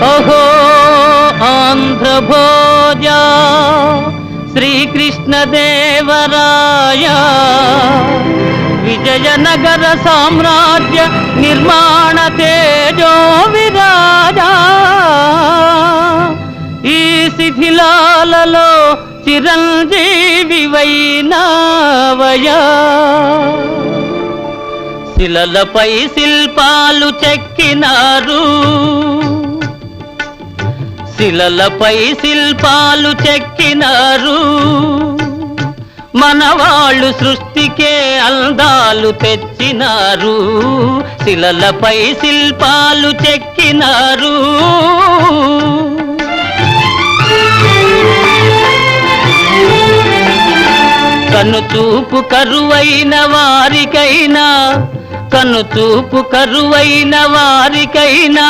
ఓహో ఆంధ్రభోజ శ్రీకృష్ణదేవరాయ విజయనగర సామ్రాజ్య నిర్మాణ తేజో విరాజా ఈ శిథిలాలలో చిరంజీవి వైనావయా శిలలపై శిల్పాలు చెక్కినారు శిలలపై శిల్పాలు చెక్కినారు మనవాళ్ళు సృష్టికే అందాలు తెచ్చినారు శిలలపై శిల్పాలు చెక్కినారు కనుచూపు కరువైన వారికైనా కనుచూపు కరువైన వారికైనా